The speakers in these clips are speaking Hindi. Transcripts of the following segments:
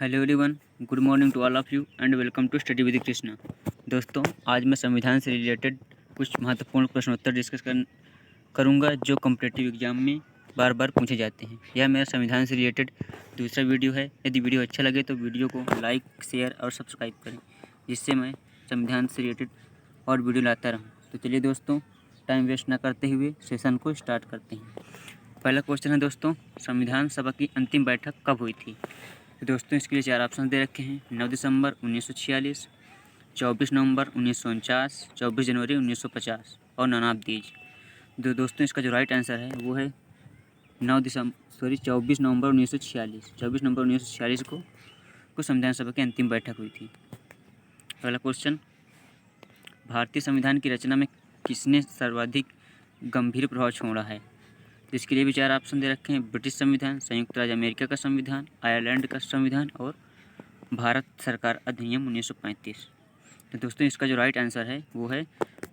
Hello everyone, good morning to all of you and welcome to study with Krishna. दोस्तों, आज मैं संविधान से रिलेटेड कुछ महत्वपूर्ण प्रश्नोत्तर करूंगा जो कॉम्पिटिटिव एग्जाम में बार बार पूछे जाते हैं। यह मेरा संविधान से रिलेटेड दूसरा वीडियो है। यदि वीडियो अच्छा लगे तो वीडियो को लाइक, शेयर और सब्सक्राइब करें, जिससे मैं संविधान से रिलेटेड और वीडियो लाता रहूँ। तो चलिए दोस्तों, टाइम वेस्ट न करते हुए सेशन को स्टार्ट करते हैं। पहला क्वेश्चन है दोस्तों, संविधान सभा की अंतिम बैठक कब हुई थी? तो दोस्तों, इसके लिए 4 ऑप्शन दे रखे हैं। 9 दिसंबर 1946, 24 नवंबर 1949, 24 जनवरी 1950 और नन ऑफ दीज। दोस्तों, इसका जो राइट आंसर है वो है 24 नवंबर 1946। 24 नवंबर 1946 को संविधान सभा की अंतिम बैठक हुई थी। अगला क्वेश्चन, भारतीय संविधान की रचना में किसने सर्वाधिक गंभीर प्रभाव छोड़ा है? जिसके लिए भी 4 ऑप्शन दे रखे हैं। ब्रिटिश संविधान, संयुक्त राज्य अमेरिका का संविधान, आयरलैंड का संविधान और भारत सरकार अधिनियम 1935। तो दोस्तों, इसका जो राइट आंसर है वो है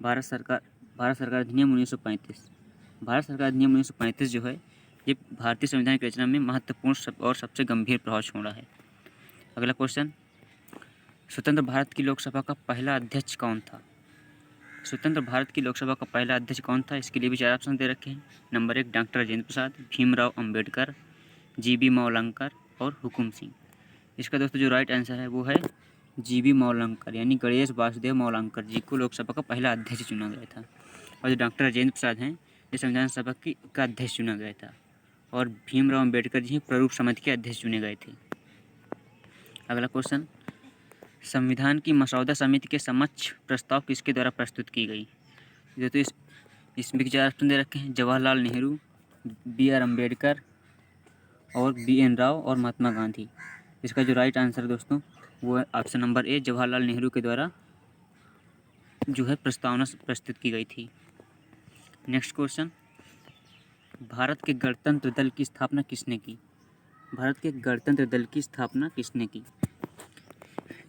भारत सरकार अधिनियम 1935। भारत सरकार अधिनियम 1935 जो है ये भारतीय संविधान की रचना में महत्वपूर्ण और सबसे गंभीर प्रभाव छोड़ा है। अगला क्वेश्चन, स्वतंत्र भारत की लोकसभा का पहला अध्यक्ष कौन था? स्वतंत्र भारत की लोकसभा का पहला अध्यक्ष कौन था? इसके लिए भी 4 ऑप्शन दे रखे हैं। Number 1 doctor Rajendra Prasad, Bhimrao Ambedkar, GB Mavalankar और हुकुम सिंह। इसका दोस्तों जो राइट आंसर है वो है जीबी मौलंकर, यानी गणेश वासुदेव मौलंकर जी को लोकसभा का पहला अध्यक्ष चुना गया था। और जो डॉक्टर राजेंद्र प्रसाद हैं ये संविधान सभा का अध्यक्ष चुना गया था। और भीमराव अंबेडकर जी प्रारूप समिति के अध्यक्ष चुने गए थे। अगला क्वेश्चन, संविधान की मसौदा समिति के समक्ष प्रस्ताव किसके द्वारा प्रस्तुत की गई? तो इसमें 4 ऑप्शन दे रखे हैं। जवाहरलाल नेहरू, बी.आर. अम्बेडकर और बी.एन. राव और महात्मा गांधी। इसका जो राइट आंसर है दोस्तों वो है ऑप्शन नंबर ए, जवाहरलाल नेहरू के द्वारा जो है प्रस्तावना प्रस्तुत की गई थी। नेक्स्ट क्वेश्चन, भारत के गणतंत्र दल की स्थापना किसने की? भारत के गणतंत्र दल की स्थापना किसने की?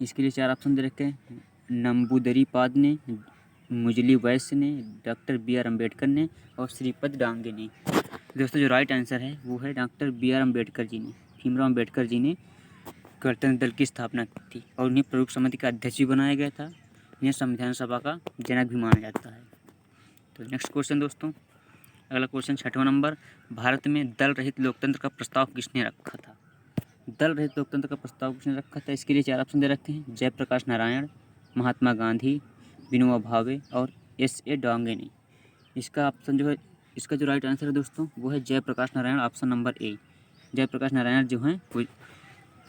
इसके लिए 4 ऑप्शन दे रखे हैं। नंबूदरी पाद ने, मुजली वैश्य ने, डॉक्टर बी.आर. अम्बेडकर ने और श्रीपद डांगे ने। दोस्तों, जो राइट आंसर है वो है डॉक्टर बी.आर. अम्बेडकर जी ने। भीमराव अम्बेडकर जी ने गणतंत्र दल की स्थापना की थी और उन्हें प्रारूप समिति का अध्यक्ष भी बनाया गया था। इन्हें संविधान सभा का जनक भी माना जाता है। तो नेक्स्ट क्वेश्चन दोस्तों, अगला क्वेश्चन 6वां नंबर, भारत में दल रहित लोकतंत्र का प्रस्ताव किसने रखा था? दल रहित लोकतंत्र का प्रस्ताव किसने रखा था? इसके लिए 4 ऑप्शन दे रखे हैं। जयप्रकाश नारायण, महात्मा गांधी, विनोबा भावे और S.A. डांगे ने। इसका जो राइट आंसर है दोस्तों वो है Jayaprakash Narayan, option number A. Jayaprakash Narayan जो हैं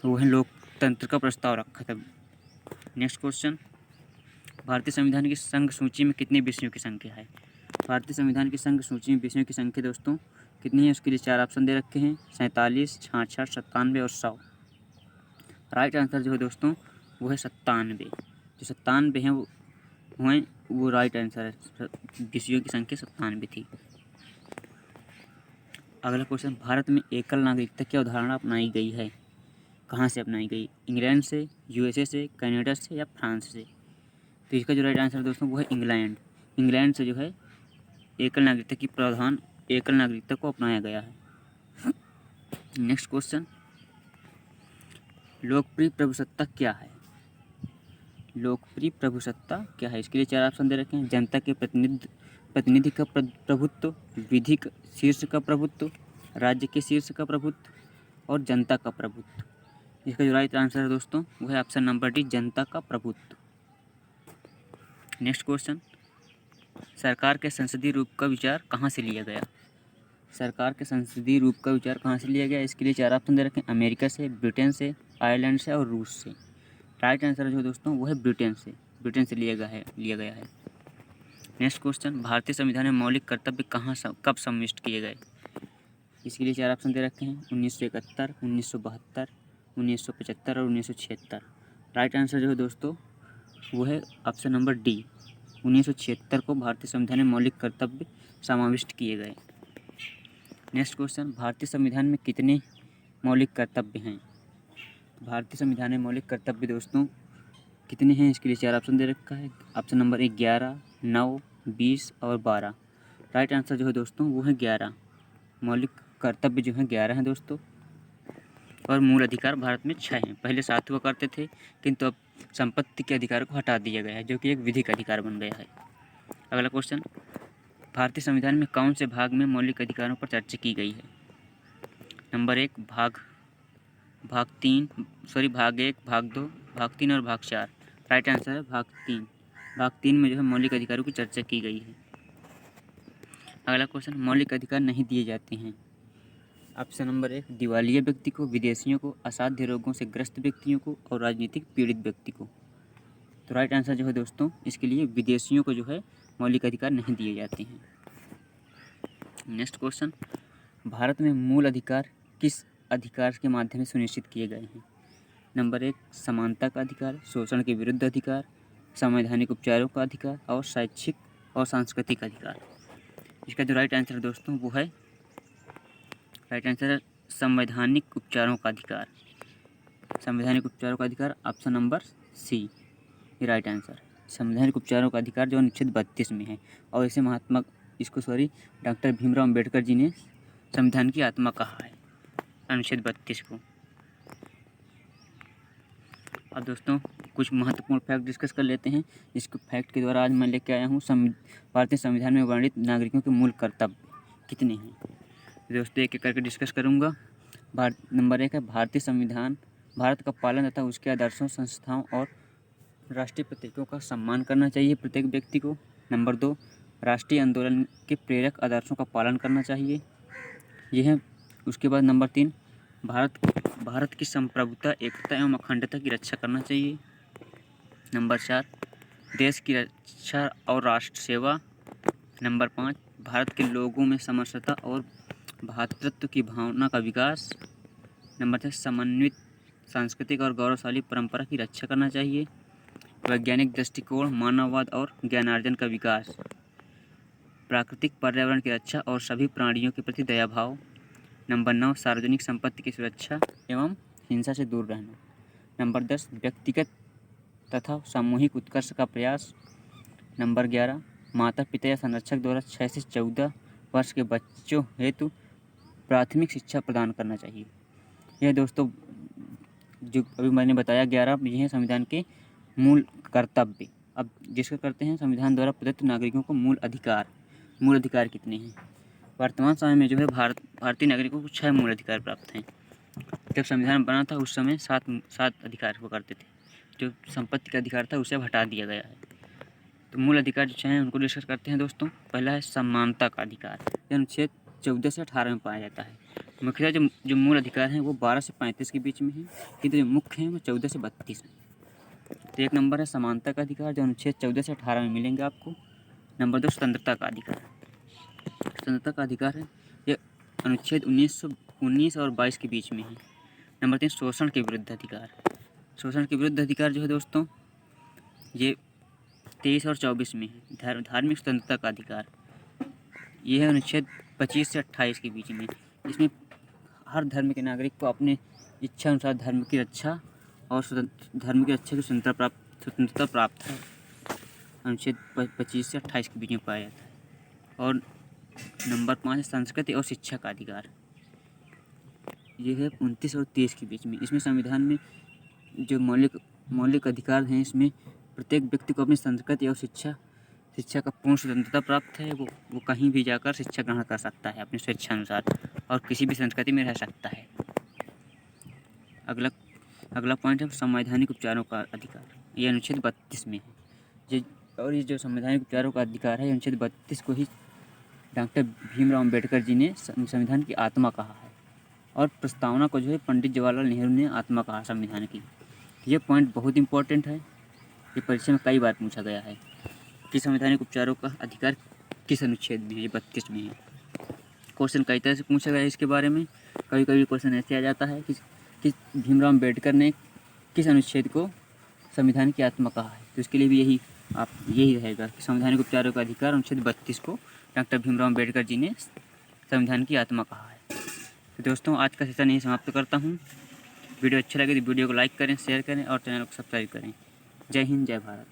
वो है लोकतंत्र का प्रस्ताव रखा था। नेक्स्ट क्वेश्चन, भारतीय संविधान की संघ सूची में कितने विषयों की संख्या है? भारतीय संविधान की संघ सूची में विषयों की संख्या दोस्तों कितनी है? उसके लिए 4 ऑप्शन दे रखे हैं। 47, 66, 97 और 100। राइट आंसर जो है दोस्तों वो है 97। जो 97 हैं वो राइट आंसर है। विषयों की संख्या 97 थी। अगला क्वेश्चन, भारत में एकल नागरिकता की अवधारणा अपनाई गई है? कहाँ से अपनाई गई? इंग्लैंड से, USA से, कनाडा से या फ्रांस से? तो इसका जो राइट आंसर है दोस्तों वो है इंग्लैंड। इंग्लैंड से जो है एकल नागरिकता को अपनाया गया है। नेक्स्ट क्वेश्चन, लोकप्रिय प्रभुसत्ता क्या है? लोकप्रिय प्रभुसत्ता क्या है? इसके लिए 4 ऑप्शन दे रखे हैं। जनता के प्रतिनिधि का प्रभुत्व, विधिक शीर्ष का प्रभुत्व, राज्य के शीर्ष का प्रभुत्व और जनता का प्रभुत्व। इसका जो राइट आंसर है दोस्तों वो है ऑप्शन नंबर डी, जनता का प्रभुत्व। नेक्स्ट क्वेश्चन, सरकार के संसदीय रूप का विचार कहाँ से लिया गया? सरकार के संसदीय रूप का विचार कहाँ से लिया गया? इसके लिए 4 ऑप्शन दे रखे हैं। अमेरिका से, ब्रिटेन से, आयरलैंड से और रूस से। राइट आंसर जो दोस्तों वो है ब्रिटेन से लिया गया है। नेक्स्ट क्वेश्चन, भारतीय संविधान में मौलिक कर्तव्य कब समाविष्ट किए गए? इसके लिए 4 ऑप्शन दे रखे हैं। 1971, 1972, 1975 और 1976। राइट आंसर जो है दोस्तों वो है ऑप्शन नंबर डी, 1976 को भारतीय संविधान में मौलिक कर्तव्य समाविष्ट किए गए। नेक्स्ट क्वेश्चन, भारतीय संविधान में कितने मौलिक कर्तव्य हैं? भारतीय संविधान में मौलिक कर्तव्य दोस्तों कितने हैं? इसके लिए 4 ऑप्शन दे रखा है। ऑप्शन नंबर 1 11, 9, 20 और 12। राइट आंसर जो है दोस्तों वो है 11। मौलिक कर्तव्य जो है 11 हैं दोस्तों। और मूल अधिकार भारत में 6 हैं। पहले 7 हुआ करते थे, किंतु अब संपत्ति के अधिकार को हटा दिया गया है, जो कि एक विधिक अधिकार बन गया है। अगला क्वेश्चन, भारतीय संविधान में कौन से भाग में मौलिक अधिकारों पर चर्चा की गई है? नंबर 1 भाग 1, भाग 2, भाग 3 और भाग 4। राइट आंसर है भाग 3। भाग 3 में जो है मौलिक अधिकारों की चर्चा की गई है। अगला क्वेश्चन, मौलिक अधिकार नहीं दिए जाते हैं। ऑप्शन नंबर 1 दिवालिया व्यक्ति को, विदेशियों को, असाध्य रोगों से ग्रस्त व्यक्तियों को और राजनीतिक पीड़ित व्यक्ति को। तो राइट आंसर जो है दोस्तों इसके लिए विदेशियों को जो है मौलिक अधिकार नहीं दिए जाते हैं। नेक्स्ट क्वेश्चन, भारत में मूल अधिकार किस अधिकार के माध्यम से सुनिश्चित किए गए हैं? नंबर 1 समानता का अधिकार, शोषण के विरुद्ध अधिकार, संवैधानिक उपचारों का अधिकार और शैक्षिक और सांस्कृतिक अधिकार। इसका जो राइट आंसर है दोस्तों वो है, राइट आंसर है संवैधानिक उपचारों का अधिकार। संवैधानिक उपचारों का अधिकार ऑप्शन नंबर सी, ये राइट आंसर। संवैधानिक उपचारों का अधिकार जो अनुच्छेद 32 में है, और इसे डॉक्टर भीमराव अम्बेडकर जी ने संविधान की आत्मा कहा है, अनुच्छेद 32 को। अब दोस्तों कुछ महत्वपूर्ण फैक्ट डिस्कस कर लेते हैं। इसको फैक्ट के द्वारा आज मैं लेके आया हूँ भारतीय संविधान में वर्णित नागरिकों के मूल कर्तव्य कितने हैं। दोस्तों एक एक करके डिस्कस करूँगा। नंबर 1 है भारतीय संविधान भारत का पालन तथा उसके आदर्शों, संस्थाओं और राष्ट्रीय प्रतीकों का सम्मान करना चाहिए प्रत्येक व्यक्ति को। नंबर 2 राष्ट्रीय आंदोलन के प्रेरक आदर्शों का पालन करना चाहिए, यह है। उसके बाद नंबर 3 भारत की संप्रभुता, एकता एवं अखंडता की रक्षा करना चाहिए। नंबर 4 देश की रक्षा और राष्ट्र सेवा। नंबर 5 भारत के लोगों में समरसता और भ्रातृत्व की भावना का विकास। नंबर 6 समन्वित सांस्कृतिक और गौरवशाली परंपरा की रक्षा करना चाहिए। वैज्ञानिक दृष्टिकोण, मानववाद और ज्ञानार्जन का विकास। प्राकृतिक पर्यावरण की रक्षा और सभी प्राणियों के प्रति दया भाव। नंबर 9 सार्वजनिक संपत्ति की सुरक्षा एवं हिंसा से दूर रहना। नंबर 10 व्यक्तिगत तथा सामूहिक उत्कर्ष का प्रयास। नंबर 11 माता पिता या संरक्षक द्वारा 6 से 14 वर्ष के बच्चों हेतु प्राथमिक शिक्षा प्रदान करना चाहिए। यह दोस्तों जो अभी मैंने बताया 11 ये हैं संविधान के मूल कर्तव्य। अब जिसको करते हैं संविधान द्वारा प्रदत्त नागरिकों को मूल अधिकार कितने हैं? वर्तमान समय में जो है भारतीय नागरिकों को 6 मूल अधिकार प्राप्त हैं। जब संविधान बना था उस समय 7 अधिकार हुआ करते थे। जो संपत्ति का अधिकार था उसे अब हटा दिया गया है। तो मूल अधिकार जो 6 हैं उनको डिस्कस करते हैं दोस्तों। पहला है समानता का अधिकार, यह अनुच्छेद 14 से 18 में पाया जाता है। मुख्यतः जो मूल अधिकार हैं वो 12 से 35 के बीच में हैं, किंतु जो मुख्य हैं वो 14 से 32 हैं। तो एक नंबर है समानता का अधिकार जो अनुच्छेद 14 से 18 में मिलेंगे आपको। नंबर 2 स्वतंत्रता का अधिकार। स्वतंत्रता का अधिकार है ये अनुच्छेद 19 और 22 के बीच में है। नंबर 3 शोषण के विरुद्ध अधिकार। शोषण के विरुद्ध अधिकार जो है दोस्तों ये 23 और 24 में है। धार्मिक स्वतंत्रता का अधिकार ये है अनुच्छेद 25 से 28 के बीच में। इसमें हर धर्म के नागरिक को अपने इच्छा अनुसार धर्म की रक्षा और धर्म की रक्षा की स्वतंत्रता प्राप्त है। अनुच्छेद 25 से 28 के बीच में पाया जाता है। और नंबर 5 है संस्कृति और शिक्षा का अधिकार, ये है 29 और 30 के बीच में। इसमें संविधान में जो मौलिक अधिकार हैं इसमें प्रत्येक व्यक्ति को अपनी संस्कृति और शिक्षा का पूर्ण स्वतंत्रता प्राप्त है। वो कहीं भी जाकर शिक्षा ग्रहण कर सकता है अपनी स्वेच्छा अनुसार और किसी भी संस्कृति में रह सकता है। अगला पॉइंट है संवैधानिक उपचारों का अधिकार, ये अनुच्छेद 32 में है। ये जो संवैधानिक उपचारों का अधिकार है अनुच्छेद 32 को ही डॉक्टर भीमराव अम्बेडकर जी ने संविधान की आत्मा कहा है, और प्रस्तावना को जो है पंडित जवाहरलाल नेहरू ने आत्मा कहा संविधान की। ये पॉइंट बहुत इंपॉर्टेंट है, ये परीक्षा में कई बार पूछा गया है कि संवैधानिक उपचारों का अधिकार किस अनुच्छेद में है। ये 32 में है। क्वेश्चन कई तरह से पूछा गया है इसके बारे में। कभी क्वेश्चन ऐसे आ जाता है कि भीमराव अम्बेडकर ने किस अनुच्छेद को संविधान की आत्मा कहा है। तो इसके लिए भी यही रहेगा कि संवैधानिक उपचारों का अधिकार अनुच्छेद 32 को डॉक्टर भीमराव अम्बेडकर जी ने संविधान की आत्मा कहा है। तो दोस्तों आज का सेशन यही समाप्त करता हूँ। वीडियो अच्छा लगे तो वीडियो को लाइक करें, शेयर करें और चैनल को सब्सक्राइब करें। जय हिंद, जय भारत।